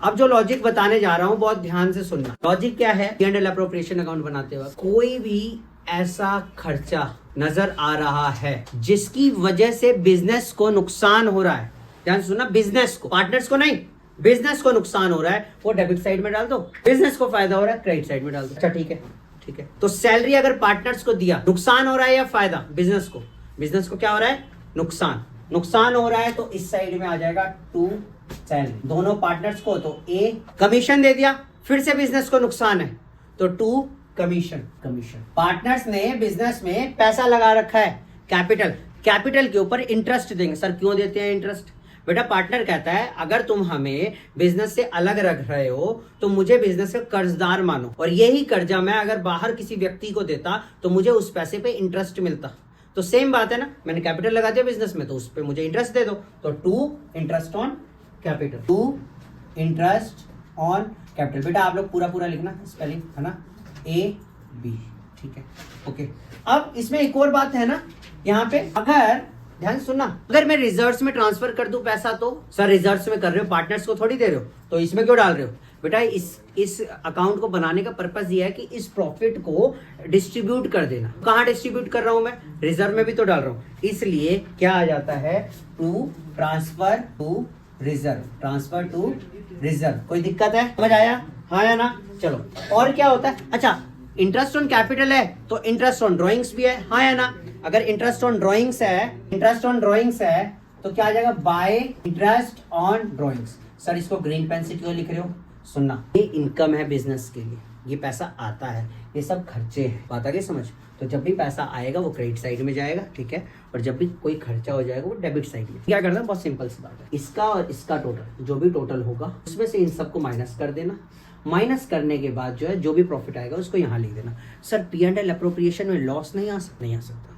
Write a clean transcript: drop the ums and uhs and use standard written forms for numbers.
अब जो लॉजिक बताने जा रहा हूं बहुत ध्यान से सुनना। लॉजिक क्या है? P&L अप्रोप्रिएशन अकाउंट बनाते वक्त कोई भी ऐसा खर्चा नजर आ रहा है जिसकी वजह से बिजनेस को नुकसान हो रहा है, ध्यान से सुनना, बिजनेस को, पार्टनर्स को नहीं, बिजनेस को नुकसान हो रहा है, वो डेबिट साइड में डाल दो। बिजनेस को फायदा हो रहा है, क्रेडिट साइड में डाल दो। अच्छा ठीक है, ठीक है। तो सैलरी अगर पार्टनर्स को दिया, नुकसान हो रहा है या फायदा? बिजनेस को। बिजनेस को क्या हो रहा है? नुकसान। नुकसान हो रहा है तो इस साइड में आ जाएगा टू सैलरी। दोनों पार्टनर्स को तो ए कमीशन दे दिया, फिर से बिजनेस को नुकसान है तो टू कमीशन। कमीशन पार्टनर्स ने बिजनेस में पैसा लगा रखा है, कैपिटल, कैपिटल के ऊपर इंटरेस्ट देंगे। सर क्यों देते हैं इंटरेस्ट? बेटा पार्टनर कहता है अगर तुम हमें बिजनेस से अलग रख रहे हो तो मुझे बिजनेस का कर्जदार मानो, और यही कर्जा मैं अगर बाहर किसी व्यक्ति को देता तो मुझे उस पैसे पे इंटरेस्ट मिलता। तो सेम बात है ना, मैंने कैपिटल लगा दिया बिजनेस में तो उस पे मुझे इंटरेस्ट दे दो, तो to interest on capital, to interest on capital. बेटा आप लोग पूरा पूरा लिखना, स्पेलिंग है ना, ए बी, ठीक है, ओके। अब इसमें एक और बात है ना, यहाँ पे अगर ध्यान सुनना, अगर मैं रिजर्व्स में ट्रांसफर कर दूं पैसा तो सर रिजर्व्स में कर रहे हो, पार्टनर्स को थोड़ी दे रहे हो, तो इसमें क्यों डाल रहे हो? बेटा इस अकाउंट को बनाने का पर्पस ये है कि इस प्रॉफिट को डिस्ट्रीब्यूट कर देना। कहाँ डिस्ट्रीब्यूट कर रहा हूं मैं? रिजर्व में भी तो डाल रहा हूं, इसलिए क्या आ जाता है? To transfer to reserve, transfer to reserve. कोई दिक्कत है? समझ आया? हाँ या ना? चलो और क्या होता है? अच्छा इंटरेस्ट ऑन कैपिटल है तो इंटरेस्ट ऑन ड्रॉइंग्स भी है, हाँ या ना? अगर इंटरेस्ट ऑन ड्रॉइंग्स है, इंटरेस्ट ऑन ड्रॉइंग्स है तो क्या आ जाएगा? Bye interest on drawings. Sir इसको ग्रीन पेन से क्यों लिख रहे हो? सुनना, ये इनकम है बिजनेस के लिए, ये पैसा आता है, ये सब खर्चे हैं, बात आ गई समझ? तो जब भी पैसा आएगा वो क्रेडिट साइड में जाएगा, ठीक है, और जब भी कोई खर्चा हो जाएगा वो डेबिट साइड में। क्या करना है? बहुत सिंपल सी बात है, इसका और इसका टोटल जो भी टोटल होगा उसमें से इन सबको माइनस कर देना। माइनस करने के बाद जो है जो भी प्रॉफिट आएगा उसको यहाँ लिख देना। सर P&L अप्रोप्रिएशन में लॉस नहीं आ सकता? नहीं आ सकता।